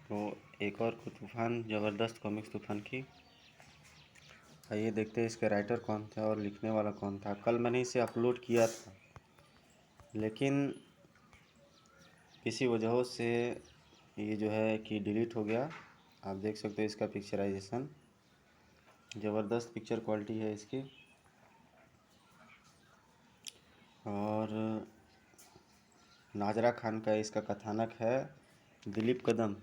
तो एक और तूफ़ान ज़बरदस्त कॉमिक्स तूफ़ान की। आइए देखते हैं इसके राइटर कौन थे और लिखने वाला कौन था। कल मैंने इसे अपलोड किया था, लेकिन किसी वजहों से ये जो है कि डिलीट हो गया। आप देख सकते हो इसका पिक्चराइजेशन, ज़बरदस्त पिक्चर क्वालिटी है इसकी। और नाजरा खान का इसका कथानक है। दिलीप कदम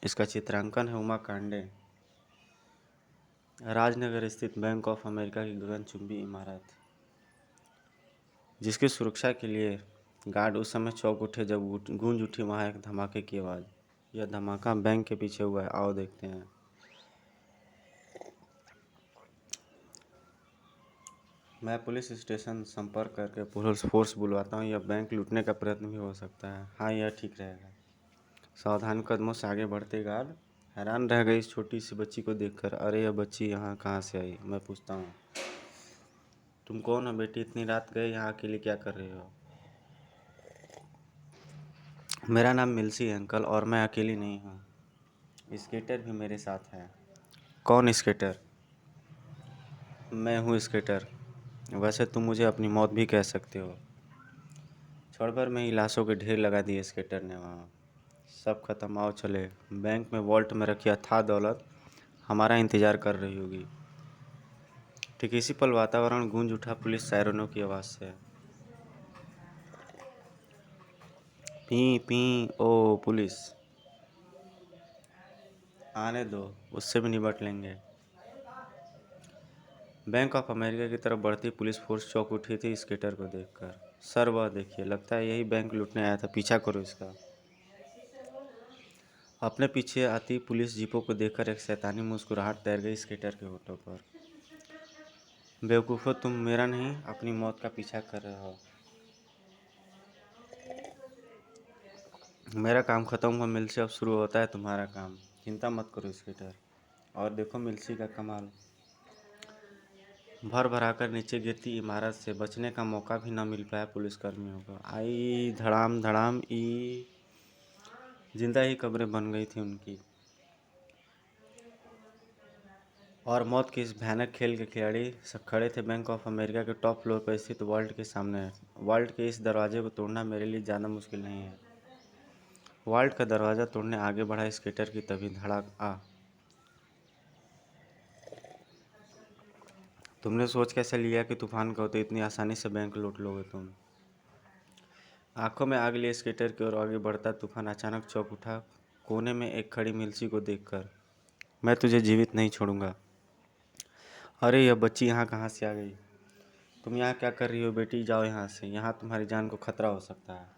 इसका चित्रांकन है। उमा कांडे। राजनगर स्थित बैंक ऑफ अमेरिका की गगनचुंबी इमारत, जिसकी सुरक्षा के लिए गार्ड उस समय चौंक उठे जब गूंज उठी वहाँ एक धमाके की आवाज़। यह धमाका बैंक के पीछे हुआ है। आओ देखते हैं। मैं पुलिस स्टेशन संपर्क करके पुलिस फोर्स बुलवाता हूँ। यह बैंक लूटने का प्रयत्न भी हो सकता है। हाँ, यह ठीक रहेगा। सावधान कदमों से आगे बढ़ते गार्ड हैरान रह गई इस छोटी सी बच्ची को देखकर। अरे यह बच्ची यहाँ कहाँ से आई? मैं पूछता हूँ, तुम कौन हो बेटी? इतनी रात गए यहाँ अकेले क्या कर रहे हो? मेरा नाम मिल्सी है अंकल, और मैं अकेली नहीं हूँ। स्केटर भी मेरे साथ है। कौन स्केटर? मैं हूँ स्केटर। वैसे तुम मुझे अपनी मौत भी कह सकते हो। क्षण भर में ही लाशों के ढेर लगा दिए स्केटर ने वहाँ। सब खत्म, आओ चले। बैंक में वॉल्ट में रखी अथाह दौलत हमारा इंतज़ार कर रही होगी। ठीक इसी पल वातावरण गूंज उठा पुलिस सायरनों की आवाज़ से। पी पी ओ पुलिस, आने दो, उससे भी निपट लेंगे। बैंक ऑफ अमेरिका की तरफ बढ़ती पुलिस फोर्स चौंक उठी थी स्केटर को देखकर। सर वह देखिए, लगता है यही बैंक लूटने आया था। पीछा करो इसका। अपने पीछे आती पुलिस जीपों को देखकर एक शैतानी मुस्कुराहट तैर गई स्केटर के होठों पर। बेवकूफ़ो, तुम मेरा नहीं अपनी मौत का पीछा कर रहे हो। मेरा काम ख़त्म हुआ मिल्सी, अब शुरू होता है तुम्हारा काम। चिंता मत करो स्केटर। और देखो मिल्सी का कमाल, भर भराकर नीचे गिरती इमारत से बचने का मौका भी न मिल पाया पुलिसकर्मियों को। आई धड़ाम धड़ाम ई, जिंदा ही कब्रें बन गई थी उनकी। और मौत के इस भयानक खेल के खिलाड़ी सब खड़े थे बैंक ऑफ अमेरिका के टॉप फ्लोर पर स्थित वॉल्ट के सामने। वॉल्ट के इस दरवाजे को तोड़ना मेरे लिए ज़्यादा मुश्किल नहीं है। वॉल्ट का दरवाज़ा तोड़ने आगे बढ़ा स्केटर की, तभी धड़ाक आ। तुमने सोच कैसे लिया कि तूफान का होते इतनी आसानी से बैंक लूट लोगे तुम? आंखों में आग लिए स्केटर की ओर आगे बढ़ता तूफान अचानक चौंक उठा कोने में एक खड़ी मिल्सी को देखकर। मैं तुझे जीवित नहीं छोड़ूंगा। अरे यह बच्ची यहाँ कहाँ से आ गई? तुम यहाँ क्या कर रही हो बेटी? जाओ यहाँ से, यहाँ तुम्हारी जान को खतरा हो सकता है।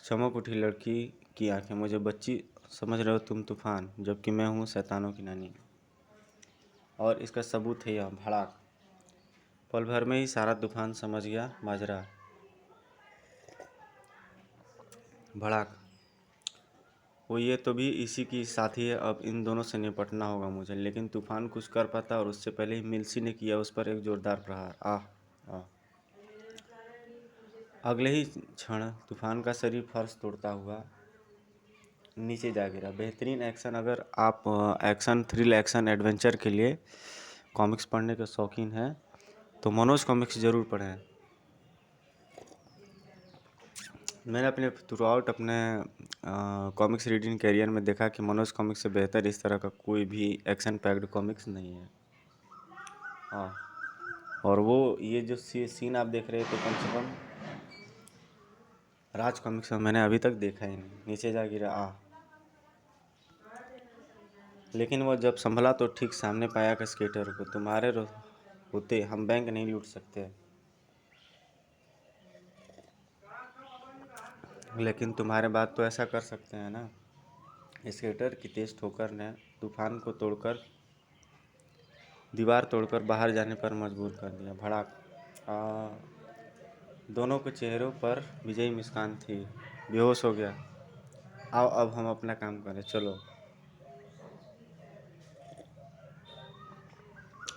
चमक उठी लड़की की आंखें। मुझे बच्ची समझ रहे हो तुम तूफान, जबकि मैं हूँ शैतानों की नानी। और इसका सबूत है यह। भड़ाक। पल भर में ही सारा तूफान समझ गया माजरा। भड़ाक। वो ये तो भी इसी की साथी है। अब इन दोनों से निपटना होगा मुझे। लेकिन तूफान कुछ कर पाता और उससे पहले ही मिल्सी ने किया उस पर एक जोरदार प्रहार। आह आह। अगले ही क्षण तूफान का शरीर फर्श तोड़ता हुआ नीचे जा गिरा। बेहतरीन एक्शन। अगर आप एक्शन, थ्रिल एक्शन एडवेंचर के लिए कॉमिक्स पढ़ने के शौकीन हैं तो मनोज कॉमिक्स ज़रूर पढ़ें। मैंने अपने थ्रू आउट अपने कॉमिक्स रीडिंग कैरियर में देखा कि मनोज कॉमिक्स से बेहतर इस तरह का कोई भी एक्शन पैक्ड कॉमिक्स नहीं है। हाँ, और वो ये जो सीन आप देख रहे हैं तो कम से कम राज कॉमिक्स में मैंने अभी तक देखा ही नहीं। नीचे जा गिरा लेकिन वो जब संभला तो ठीक सामने पाया कि स्केटर को। तुम्हारे होते हम बैंक नहीं लूट सकते, लेकिन तुम्हारे बाद तो ऐसा कर सकते हैं ना। स्केटर की तेज ठोकर ने तूफान को दीवार तोड़कर बाहर जाने पर मजबूर कर दिया। भड़ाक। दोनों के चेहरों पर विजयी मुस्कान थी। बेहोश हो गया। आओ अब हम अपना काम करें, चलो।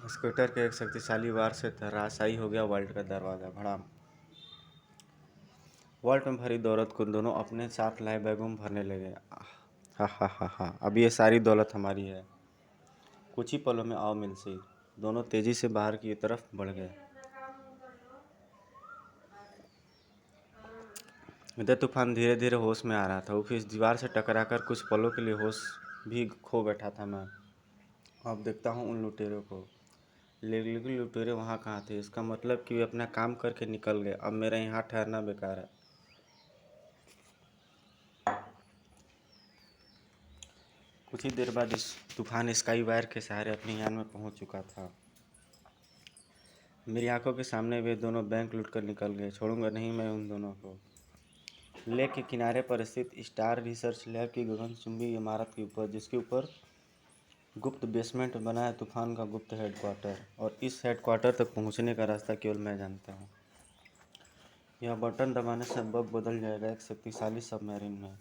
स्कूटर के एक शक्तिशाली वार से धराशायी हो गया वॉल्ट का दरवाज़ा। भड़ाम। वॉल्ट में भरी दौलत को दोनों अपने साथ लाए बैगों में भरने लगे। हा हा हा हा, अब ये सारी दौलत हमारी है। कुछ ही पलों में आओ मिलसी। दोनों तेजी से बाहर की तरफ बढ़ गए। इधर तूफान धीरे धीरे होश में आ रहा था। वो इस दीवार से टकराकर कुछ पलों के लिए होश भी खो बैठा था मैं। अब देखता हूँ उन लुटेरों को, लेकिन लुटेरे वहाँ कहाँ थे? इसका मतलब कि वे अपना काम करके निकल गए। अब मेरा यहाँ ठहरना बेकार है। कुछ ही देर बाद इस तूफान स्काई वायर के सहारे अपने यान में पहुँच चुका था। मेरी आंखों के सामने वे दोनों बैंक लूट कर निकल गए। छोड़ूंगा नहीं मैं उन दोनों को। लेक के किनारे पर स्थित स्टार रिसर्च लैब की गगनचुंबी इमारत के ऊपर, जिसके ऊपर गुप्त बेसमेंट बना है, तूफान का गुप्त हेडक्वार्टर। और इस हेडक्वार्टर तक पहुंचने का रास्ता केवल मैं जानता हूँ। यह बटन दबाने से बग बदल जाएगा एक शक्तिशाली सबमरीन में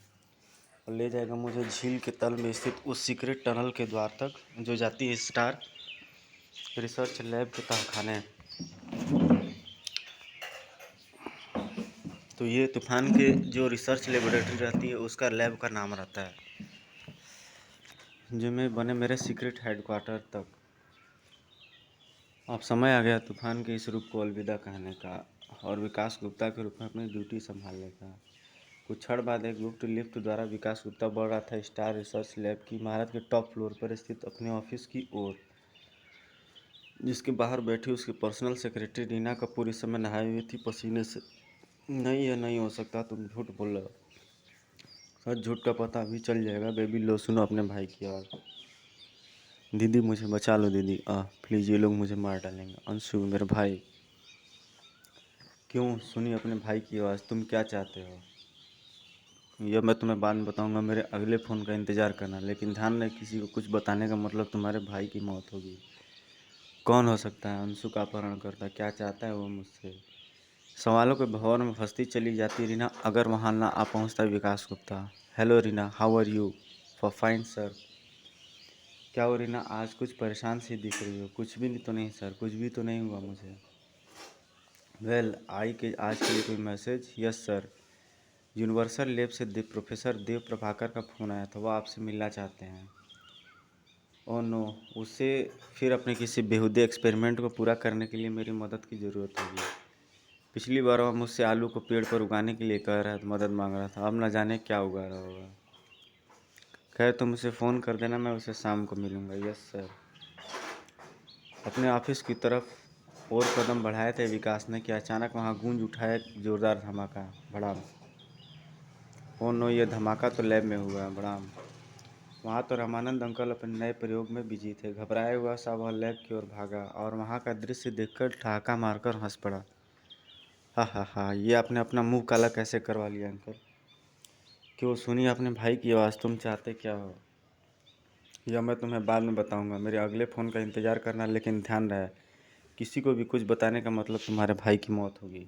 और ले जाएगा मुझे झील के तल में स्थित उस सीक्रेट टनल के द्वार तक जो जाती है स्टार रिसर्च लैब के तहखाने। तो ये तूफान के जो रिसर्च लेबोरेटरी रहती है उसका लैब का नाम रहता है, जो में बने मेरे सीक्रेट हेडक्वार्टर तक। अब समय आ गया तूफान के इस रूप को अलविदा कहने का और विकास गुप्ता के रूप में अपनी ड्यूटी संभालने का। कुछ क्षण बाद एक गुप्त लिफ्ट द्वारा विकास गुप्ता बढ़ रहा था स्टार रिसर्च लैब की इमारत के टॉप फ्लोर पर स्थित अपने ऑफिस की ओर, जिसके बाहर बैठी उसकी पर्सनल सेक्रेटरी रीना कपूर इस समय नहाई हुई थी पसीने से। नहीं, यह नहीं हो सकता, तुम झूठ बोल रहे हो। सच झूठ का पता अभी चल जाएगा। बेबी लो, सुनो अपने भाई की आवाज़। दीदी मुझे बचा लो दीदी, प्लीज़, ये लोग मुझे मार डालेंगे। अंशु मेरे भाई। क्यों? सुनिए अपने भाई की आवाज़। तुम क्या चाहते हो? यह मैं तुम्हें बाद में बताऊंगा। मेरे अगले फ़ोन का इंतज़ार करना, लेकिन ध्यान रहे किसी को कुछ बताने का मतलब तुम्हारे भाई की मौत होगी। कौन हो सकता है? अंशु का अपहरण करता। क्या चाहता है वो मुझसे? सवालों के भंवर में फंसती चली जाती रीना, अगर वहाँ ना आ पहुँचता Vikas Gupta. Hello Reena, how are you? Fine sir. क्या हो रीना, आज कुछ परेशान सी दिख रही हो? कुछ भी तो नहीं सर, कुछ भी तो नहीं हुआ मुझे। वेल, आज के लिए कोई message? Yes sir. Universal lab से प्रोफेसर देव प्रभाकर का फ़ोन आया था, वो आपसे मिलना चाहते हैं। ओह नो, उसे फिर अपने किसी बेहूदे एक्सपेरिमेंट को पूरा करने के लिए मेरी मदद की ज़रूरत होगी। पिछली बार वह मुझसे आलू को पेड़ पर उगाने के लिए कह रहा था, मदद मांग रहा था। अब न जाने क्या उगा रहा होगा। खैर तुम उसे फ़ोन कर देना, मैं उसे शाम को मिलूँगा। Yes sir. अपने ऑफिस की तरफ और कदम बढ़ाए थे विकास ने कि अचानक वहाँ गूंज उठा एक जोरदार धमाका। भड़ाम। ओह नो, ये धमाका तो लैब में हुआ। भड़ाम। वहाँ तो रामानंद अंकल अपने नए प्रयोग में बिजी थे। घबराया हुआ सा वह लैब की ओर भागा और वहाँ का दृश्य देखकर ठहाका मारकर हंस पड़ा। हा हा हा, ये आपने अपना मुंह काला कैसे करवा लिया अंकल? क्यों? सुनिए अपने भाई की आवाज़। तुम चाहते क्या हो? यह मैं तुम्हें बाद में बताऊंगा। मेरे अगले फ़ोन का इंतज़ार करना, लेकिन ध्यान रहे किसी को भी कुछ बताने का मतलब तुम्हारे भाई की मौत होगी।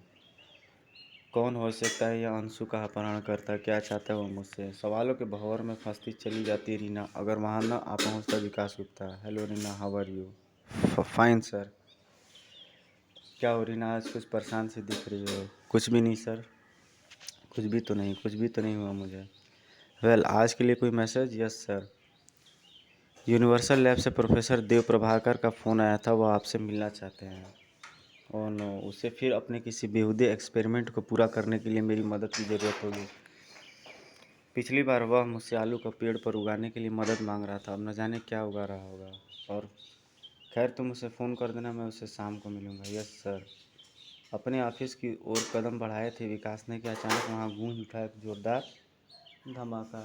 कौन हो सकता है यह अंशु का अपहरण करता? क्या चाहता है वो मुझसे? सवालों के भंवर में फंसती चली जाती रीना, अगर वहाँ न आ पहुँचता Vikas Gupta. Hello Reena, how are you? Fine sir. क्या हो रीना, आज कुछ परेशान सी दिख रही हो? कुछ भी नहीं सर, कुछ भी तो नहीं, कुछ भी तो नहीं हुआ मुझे। वेल, आज के लिए कोई message? Yes sir. Universal lab से प्रोफेसर देव प्रभाकर का फ़ोन आया था, वो आपसे मिलना चाहते हैं। ओह नो, उसे फिर अपने किसी बेहूदे एक्सपेरिमेंट को पूरा करने के लिए मेरी मदद की ज़रूरत होगी। पिछली बार वह मुझसे आलू का पेड़ पर उगाने के लिए मदद मांग रहा था, अब न जाने क्या उगा रहा होगा। और खैर तुम उसे फ़ोन कर देना, मैं उसे शाम को मिलूँगा। Yes sir. अपने ऑफिस की ओर कदम बढ़ाए थे विकास ने कि अचानक वहाँ गूंज उठा एक जोरदार धमाका।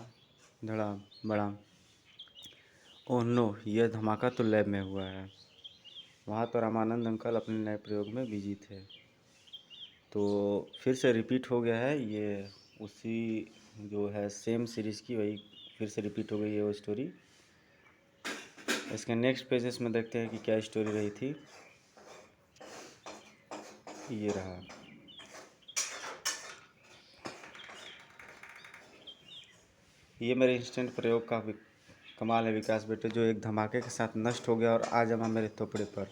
धड़ाम बड़ाम। ओह नो, यह धमाका तो लैब में हुआ है। वहाँ तो रामानंद अंकल अपने नए प्रयोग में बिजी थे। तो फिर से रिपीट हो गया है ये, उसी जो है सेम सीरीज़ की वही फिर से रिपीट हो गई है वो स्टोरी। इसके नेक्स्ट पेजेस में देखते हैं कि क्या स्टोरी रही थी। ये रहा। ये मेरे इंस्टेंट प्रयोग का कमाल है विकास बेटे, जो एक धमाके के साथ नष्ट हो गया और आ जमा मेरे थोपड़े पर।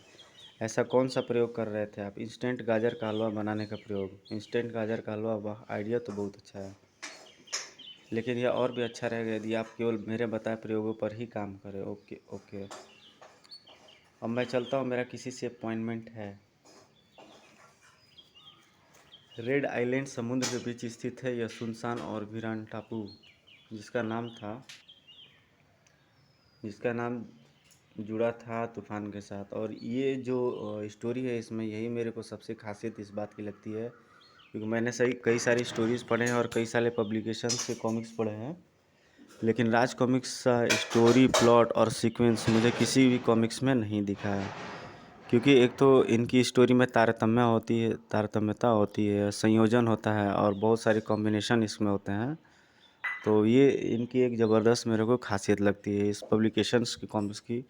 ऐसा कौन सा प्रयोग कर रहे थे आप? इंस्टेंट गाजर का हलवा बनाने का प्रयोग। इंस्टेंट गाजर का हलवा, वाह, आइडिया तो बहुत अच्छा है। लेकिन यह और भी अच्छा रहेगा यदि आप केवल मेरे बताए प्रयोगों पर ही काम करें। ओके ओके, अब मैं चलता हूँ, मेरा किसी से अपॉइंटमेंट है। रेड आइलैंड समुद्र के बीच स्थित है। यह सुनसान और वीरान टापू जिसका नाम जुड़ा था तूफान के साथ। और ये जो स्टोरी है, इसमें यही मेरे को सबसे खासियत इस बात की लगती है, क्योंकि मैंने कई सारी स्टोरीज़ पढ़े हैं और कई सारे पब्लिकेशन से कॉमिक्स पढ़े हैं, लेकिन राज कॉमिक्स का स्टोरी, प्लॉट और सीक्वेंस मुझे किसी भी कॉमिक्स में नहीं दिखा है। क्योंकि एक तो इनकी स्टोरी में तारतम्यता होती है, संयोजन होता है और बहुत सारे कॉम्बिनेशन इसमें होते हैं। तो ये इनकी एक ज़बरदस्त मेरे को खासियत लगती है इस पब्लिकेशंस की, कॉमिक्स की,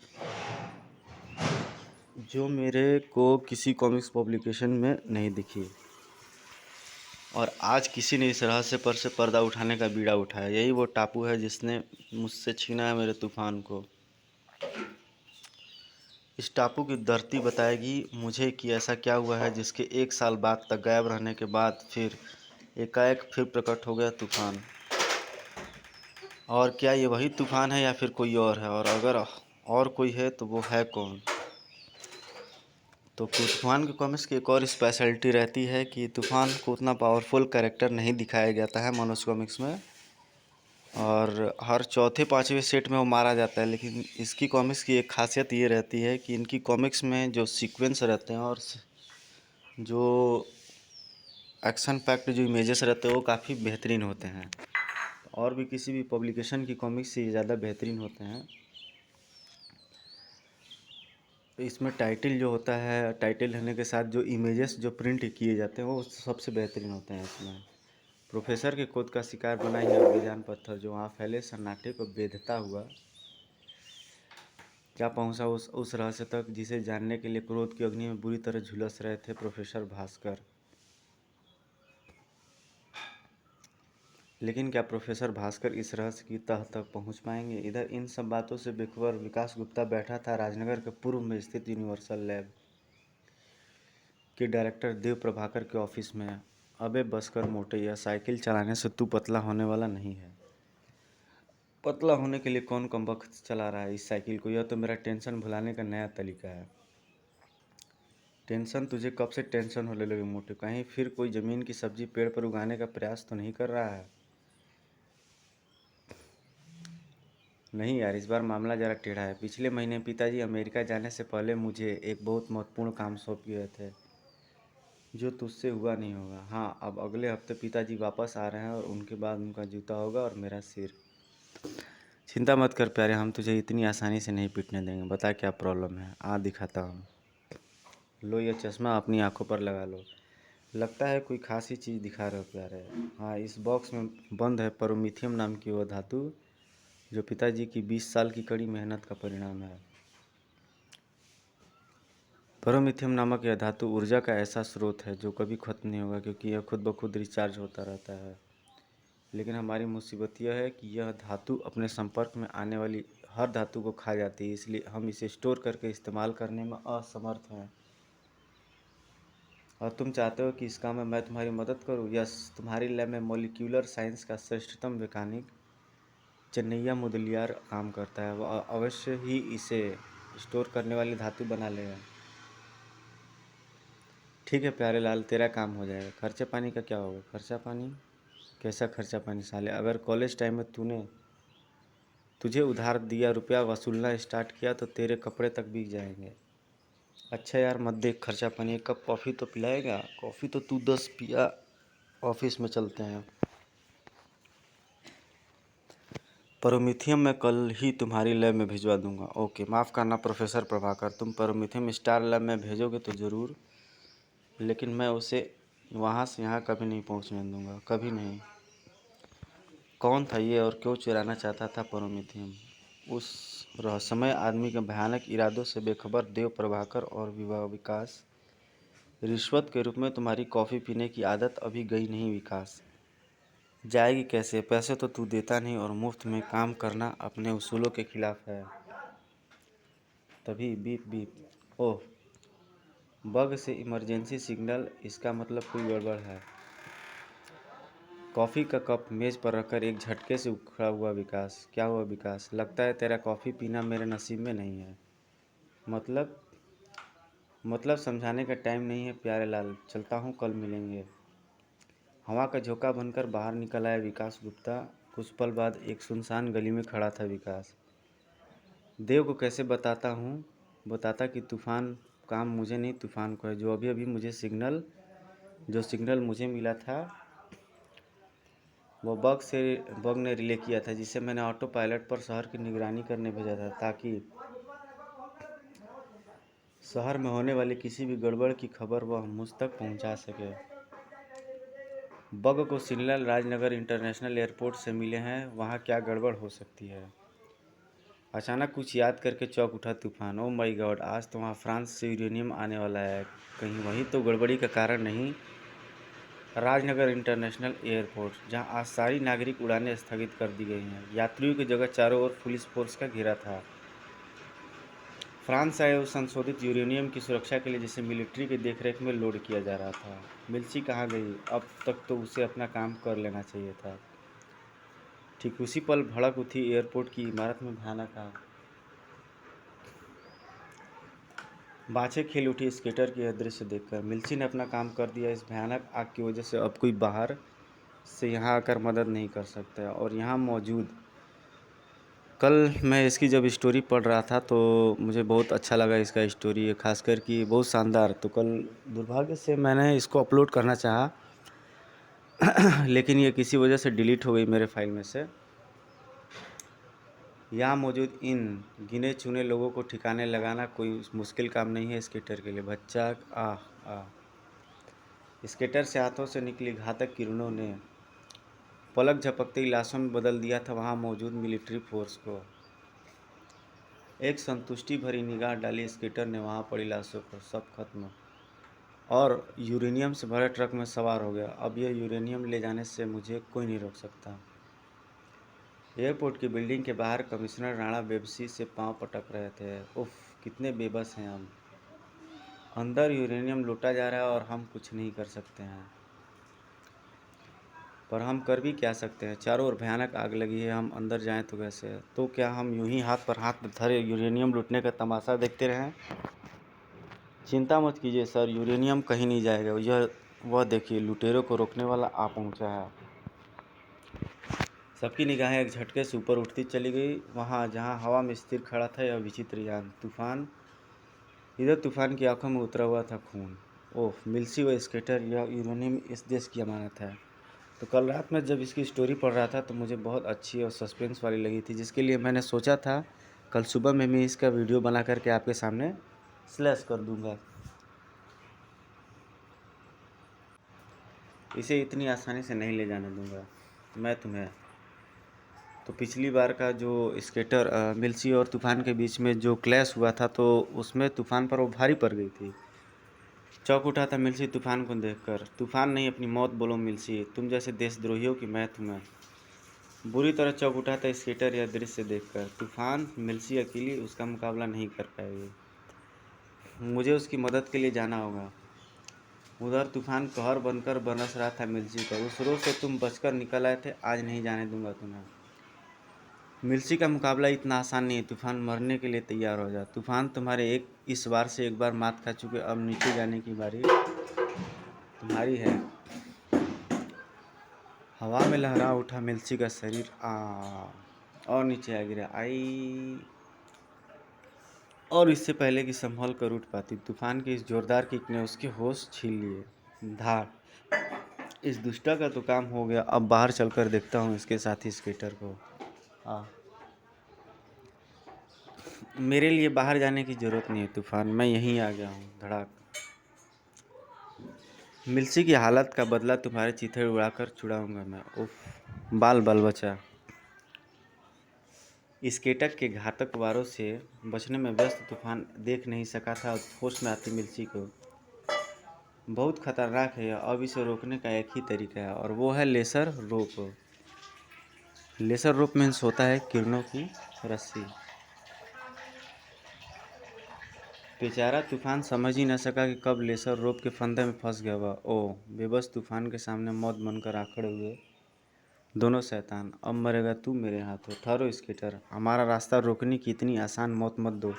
जो मेरे को किसी कॉमिक्स पब्लिकेशन में नहीं दिखी। और आज किसी ने इस रहस्य पर से पर्दा उठाने का बीड़ा उठाया। यही वो टापू है जिसने मुझसे छीना है मेरे तूफान को। इस टापू की धरती बताएगी मुझे कि ऐसा क्या हुआ है जिसके 1 साल बाद तक गायब रहने के बाद फिर एकाएक फिर प्रकट हो गया तूफान। और क्या ये वही तूफान है या फिर कोई और है, और अगर और कोई है तो वो है कौन। तो तूफान के कॉमिक्स की एक और स्पेशलिटी रहती है कि तूफान को उतना पावरफुल कैरेक्टर नहीं दिखाया जाता है मनोज कॉमिक्स में, और हर चौथे पाँचवें सेट में वो मारा जाता है। लेकिन इसकी कॉमिक्स की एक खासियत ये रहती है कि इनकी कॉमिक्स में जो सीक्वेंस रहते हैं और जो एक्शन पैक्ड जो इमेजेस रहते हैं वो काफ़ी बेहतरीन होते हैं, और भी किसी भी पब्लिकेशन की कॉमिक्स से ज़्यादा बेहतरीन होते हैं। तो इसमें टाइटल जो होता है, टाइटल रहने के साथ जो इमेजेस जो प्रिंट किए जाते हैं वो सबसे बेहतरीन होते हैं इसमें। प्रोफेसर के खुद का शिकार बना यह बेजान पत्थर जो वहाँ फैले सन्नाटे को बेधता हुआ क्या पहुँचा उस रहस्य तक जिसे जानने के लिए क्रोध की अग्नि में बुरी तरह झुलस रहे थे प्रोफेसर भास्कर। लेकिन क्या प्रोफेसर भास्कर इस रहस्य की तह तक पहुंच पाएंगे। इधर इन सब बातों से बेखबर विकास गुप्ता बैठा था राजनगर के पूर्व में स्थित यूनिवर्सल लैब के डायरेक्टर देव प्रभाकर के ऑफिस में। अबे बस कर मोटे, यह साइकिल चलाने से तू पतला होने वाला नहीं है। पतला होने के लिए कौन कमबख्त चला रहा है इस साइकिल को। यह तो मेरा टेंशन भुलाने का नया तरीका है। टेंशन तुझे कब से टेंशन होने लगे मोटे। कहीं फिर कोई ज़मीन की सब्जी पेड़ पर उगाने का प्रयास तो नहीं कर रहा है। नहीं यार, इस बार मामला ज़रा टेढ़ा है। पिछले महीने पिताजी अमेरिका जाने से पहले मुझे एक बहुत महत्वपूर्ण काम सौंप गए थे जो तुझसे हुआ नहीं होगा। हाँ, अब अगले हफ्ते पिताजी वापस आ रहे हैं और उनके बाद उनका जूता होगा और मेरा सिर। चिंता मत कर प्यारे, हम तुझे इतनी आसानी से नहीं पीटने देंगे। बता क्या प्रॉब्लम है, आ दिखाता हूँ। लो यह चश्मा अपनी आंखों पर लगा लो। लगता है कोई खासी चीज़ दिखा रहे हो प्यारे। हाँ, इस बॉक्स में बंद है प्रोमीथियम नाम की वो धातु जो पिताजी की 20 साल की कड़ी मेहनत का परिणाम है। प्रोमीथियम नामक यह धातु ऊर्जा का ऐसा स्रोत है जो कभी खत्म नहीं होगा, क्योंकि यह खुद ब खुद रिचार्ज होता रहता है। लेकिन हमारी मुसीबत यह है कि यह धातु अपने संपर्क में आने वाली हर धातु को खा जाती है, इसलिए हम इसे स्टोर करके इस्तेमाल करने में असमर्थ हैं। और तुम चाहते हो कि इस काम में मैं तुम्हारी मदद करूं। यस, तुम्हारी लैब में मॉलिक्यूलर साइंस का श्रेष्ठतम वैज्ञानिक चेन्नैया मुदलियार काम करता है। वह अवश्य ही इसे स्टोर करने वाली धातु बना लेगा। ठीक है प्यारे लाल, तेरा काम हो जाएगा। खर्चा पानी का क्या होगा। खर्चा पानी? कैसा खर्चा पानी साले। अगर कॉलेज टाइम में तुझे उधार दिया रुपया वसूलना स्टार्ट किया तो तेरे कपड़े तक बिक जाएंगे। अच्छा यार मत देख खर्चा पानी, एक कप कॉफ़ी तो पिलाएगा। कॉफ़ी तो तू 10 पिया। ऑफिस में चलते हैं। प्रोमीथियम मैं कल ही तुम्हारी लैब में भिजवा दूंगा। ओके, माफ़ करना प्रोफेसर प्रभाकर, तुम प्रोमीथियम स्टार लैब में भेजोगे तो ज़रूर, लेकिन मैं उसे वहाँ से यहाँ कभी नहीं पहुँचने दूंगा, कभी नहीं। कौन था ये और क्यों चुराना चाहता था प्रोमीथियम। उस रहस्यमय आदमी के भयानक इरादों से बेखबर देव प्रभाकर और विवाह विकास। रिश्वत के रूप में तुम्हारी कॉफ़ी पीने की आदत अभी गई नहीं विकास। जाएगी कैसे, पैसे तो तू देता नहीं और मुफ्त में काम करना अपने उसूलों के खिलाफ है। तभी बीप बीप, ओह बग से इमरजेंसी सिग्नल, इसका मतलब कोई गड़बड़ है। कॉफ़ी का कप मेज़ पर रखकर एक झटके से उखड़ा हुआ विकास। क्या हुआ विकास? लगता है तेरा कॉफ़ी पीना मेरे नसीब में नहीं है। मतलब मतलब समझाने का टाइम नहीं है प्यारे लाल, चलता हूँ, कल मिलेंगे। हवा का झोंका बनकर बाहर निकल आया विकास गुप्ता। कुछ पल बाद एक सुनसान गली में खड़ा था विकास। देव को कैसे बताता कि तूफान काम मुझे नहीं तूफान को है। जो अभी अभी मुझे सिग्नल मुझे मिला था वो बग ने रिले किया था, जिसे मैंने ऑटो पायलट पर शहर की निगरानी करने भेजा था, ताकि शहर में होने वाली किसी भी गड़बड़ की खबर वह मुझ तक पहुंचा सके। बग को सिग्नल राजनगर इंटरनेशनल एयरपोर्ट से मिले हैं। वहाँ क्या गड़बड़ हो सकती है? अचानक कुछ याद करके चौंक उठा तूफान। ओ माय गॉड, आज तो वहाँ फ्रांस से यूरेनियम आने वाला है। कहीं वही तो गड़बड़ी का कारण नहीं? राजनगर इंटरनेशनल एयरपोर्ट, जहां आज सारी नागरिक उड़ानें स्थगित कर दी गई हैं। यात्रियों की जगह चारों ओर पुलिस फोर्स का घेरा था। फ्रांस आए उस संशोधित यूरेनियम की सुरक्षा के लिए, जिसे मिलिट्री की देखरेख में लोड किया जा रहा था। मिल्सी कहाँ गई? अब तक तो उसे अपना काम कर लेना चाहिए था। ठीक उसी पल भड़क उठी एयरपोर्ट की इमारत में भयानक आग। बाछे खेल उठी स्केटर की यह दृश्य देखकर। मिल्सी ने अपना काम कर दिया। इस भयानक आग की वजह से अब कोई बाहर से यहाँ आकर मदद नहीं कर सकता है। और यहाँ मौजूद कल मैं इसकी जब स्टोरी पढ़ रहा था तो मुझे बहुत अच्छा लगा इसका स्टोरी, खासकर कि बहुत शानदार। तो कल दुर्भाग्य से मैंने इसको अपलोड करना चाहा लेकिन ये किसी वजह से डिलीट हो गई मेरे फाइल में से। यहाँ मौजूद इन गिने चुने लोगों को ठिकाने लगाना कोई मुश्किल काम नहीं है स्केटर के लिए। बच्चा आह आह स्केटर से हाथों से निकली घातक किरणों ने पलक झपकते ही लाशों में बदल दिया था वहाँ मौजूद मिलिट्री फोर्स को। एक संतुष्टि भरी निगाह डाली स्केटर ने वहाँ पड़ी लाशों पर। सब खत्म। और यूरेनियम से भरे ट्रक में सवार हो गया। अब यह यूरेनियम ले जाने से मुझे कोई नहीं रोक सकता। एयरपोर्ट की बिल्डिंग के बाहर कमिश्नर राणा बेबसी से पांव पटक रहे थे। उफ, कितने बेबस हैं हम। अंदर यूरेनियम लूटा जा रहा है और हम कुछ नहीं कर सकते हैं। पर हम कर भी क्या सकते हैं? चारों ओर भयानक आग लगी है। हम अंदर जाएं तो कैसे? तो क्या हम यूं ही हाथ पर हाथ धरे यूरेनियम लूटने का तमाशा देखते रहें? चिंता मत कीजिए सर, यूरेनियम कहीं नहीं जाएगा। वह देखिए, लुटेरों को रोकने वाला आ पहुंचा है। सबकी निगाहें एक झटके से ऊपर उठती चली गई। वहाँ जहाँ हवा में स्थिर खड़ा था यह विचित्र यान तूफान, इधर तूफान की आंखों में उतरा हुआ था खून। ओह मिल्सी व स्केटर, यह यूरेनियम इस देश की अमानत है। तो कल रात में जब इसकी स्टोरी पढ़ रहा था तो मुझे बहुत अच्छी और सस्पेंस वाली लगी थी, जिसके लिए मैंने सोचा था कल सुबह में मैं इसका वीडियो बना करके आपके सामने स्लैश कर दूंगा। इसे इतनी आसानी से नहीं ले जाने दूंगा मैं तुम्हें। तो पिछली बार का जो स्केटर मिल्सी और तूफान के बीच में जो क्लैश हुआ था तो उसमें तूफान पर वो भारी पड़ गई थी। चौंक उठा था मिल्सी तूफान को देखकर। तूफान नहीं, अपनी मौत बोलो मिल्सी, तुम जैसे देशद्रोहियों की मैं तुम्हें। बुरी तरह चौंक उठा था स्केटर यह दृश्य देखकर। तूफान, मिल्सी अकेली उसका मुकाबला नहीं कर पाएगी। मुझे उसकी मदद के लिए जाना होगा। उधर तूफान कहर बनकर बरस रहा था मिल्सी पर। उस रोज से तुम बचकर निकल आए थे, आज नहीं जाने दूंगा तुम्हें। मिल्सी का मुकाबला इतना आसान नहीं है। तूफान, मरने के लिए तैयार हो जा। तूफान, तुम्हारे इस बार से एक बार मात खा चुके, अब नीचे जाने की बारी तुम्हारी है। हवा में लहरा उठा मिल्सी का शरीर और नीचे आ गिरा। आई और इससे पहले कि संभल कर उठ पाती, तूफान की इस जोरदार किक ने उसके होश छीन लिए। धार, इस दुष्टा का तो काम हो गया। अब बाहर चलकर देखता हूँ इसके साथी स्केटर को। मेरे लिए बाहर जाने की ज़रूरत नहीं है तूफान, मैं यहीं आ गया हूँ। धड़ाक। मिल्सी की हालत का बदला तुम्हारे चीथड़े उड़ाकर छुड़ाऊंगा मैं। उफ, बाल बचा। स्केटक के घातक वारों से बचने में व्यस्त तूफान देख नहीं सका था होश में आती मिल्सी को। बहुत खतरनाक है यह। अब इसे रोकने का एक ही तरीका है और वो है लेसर रोप। लेसर रोप मीन्स होता है किरणों की रस्सी। बेचारा तूफान समझ ही न सका कि कब लेसर रोप के फंदे में फंस गया हुआ। ओह बेबस तूफान के सामने मौत बनकर आखड़े हुए दोनों शैतान, अब मरेगा तू मेरे हाथों। ठहरो स्केटर, हमारा रास्ता रोकने की इतनी आसान मौत मत दो।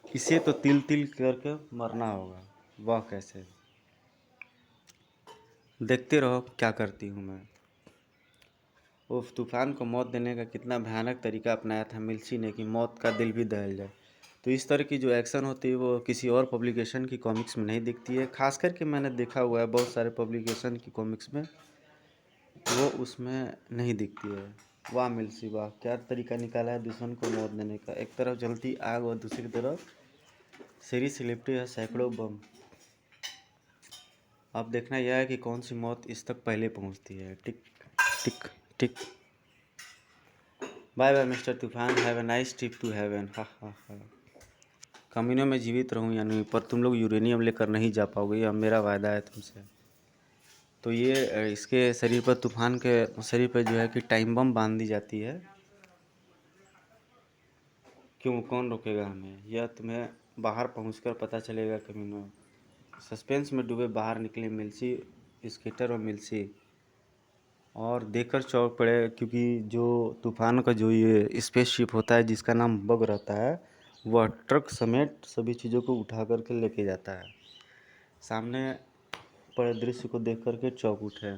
इसे तो तिल तिल करके मरना होगा। वह कैसे? देखते रहो क्या करती हूँ मैं। उफ, तूफान को मौत देने का कितना भयानक तरीका अपनाया था मिल्सी ने कि मौत का दिल भी दहल जाए। तो इस तरह की जो एक्शन होती है वो किसी और पब्लिकेशन की कॉमिक्स में नहीं दिखती है। खास करके मैंने देखा हुआ है बहुत सारे पब्लिकेशन की कॉमिक्स में वो उसमें नहीं दिखती है। वाह मिल्सी वाह, क्या तरीका निकाला है दुश्मन को मौत देने का। एक तरफ जलती आग और दूसरी तरफ सीरी से लिपटे है सैकड़ों बम। अब देखना यह है कि कौन सी मौत इस तक पहले पहुंचती है। Tick tick tick. Bye bye mister Toofan, have a nice trip to heaven. हा हा हा। कमीनों में जीवित रहूं या नहीं, पर तुम लोग यूरेनियम लेकर नहीं जा पाओगे, यह मेरा वायदा है तुमसे। तो ये इसके शरीर पर, तूफान के शरीर पर जो है कि टाइम बम बांध दी जाती है। क्यों, कौन रोकेगा हमें? यह तुम्हें बाहर पहुंचकर पता चलेगा कमीनों। सस्पेंस में डूबे बाहर निकले मिल्सी, स्केटर और मिल्सी, और देखकर चौंक पड़े क्योंकि जो तूफान का जो ये स्पेसशिप होता है जिसका नाम बग रहता है, वह ट्रक समेत सभी चीज़ों को उठा करके लेके जाता है। सामने पड़े दृश्य को देख करके चौंक उठे।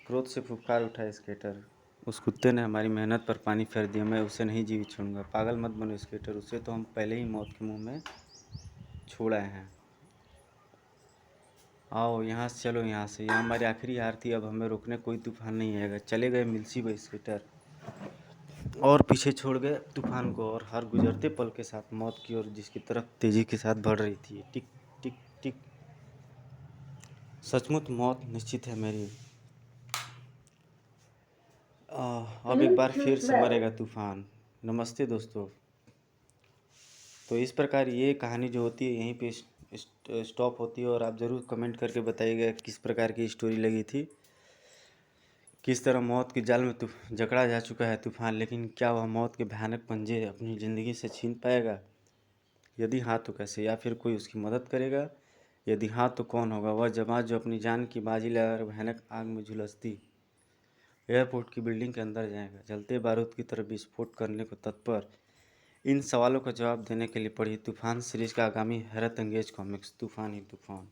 क्रोध से फुफकार उठा स्केटर। उस कुत्ते ने हमारी मेहनत पर पानी फेर दिया, मैं उसे नहीं जीवित छोड़ूंगा। पागल मत बनो स्केटर, उसे तो हम पहले ही मौत के मुंह में छोड़ आए हैं। आओ यहाँ से, चलो यहाँ से, यह हमारी आखिरी हार थी, अब हमें रोकने कोई तूफान नहीं आएगा। चले गए मिल्सी व स्केटर और पीछे छोड़ गए तूफान को, और हर गुजरते पल के साथ मौत की ओर जिसकी तरफ तेजी के साथ बढ़ रही थी। टिक टिक टिक। सचमुच मौत निश्चित है मेरी। अब एक बार फिर से मरेगा तूफान। नमस्ते दोस्तों। तो इस प्रकार ये कहानी जो होती है यहीं पे स्टॉप होती है, और आप ज़रूर कमेंट करके बताइएगा किस प्रकार की स्टोरी लगी थी। किस तरह मौत के जाल में जकड़ा जा चुका है तूफान, लेकिन क्या वह मौत के भयानक पंजे अपनी ज़िंदगी से छीन पाएगा? यदि हाँ तो कैसे, या फिर कोई उसकी मदद करेगा? यदि हाँ तो कौन होगा वह जमात जो अपनी जान की बाजी लगाकर भयानक आग में झुलसती एयरपोर्ट की बिल्डिंग के अंदर जाएगा, जलते बारूद की तरह विस्फोट करने को तत्पर? इन सवालों का जवाब देने के लिए पढ़िए तूफान सीरीज का आगामी हैरत अंगेज कॉमिक्स, तूफान ही तूफान।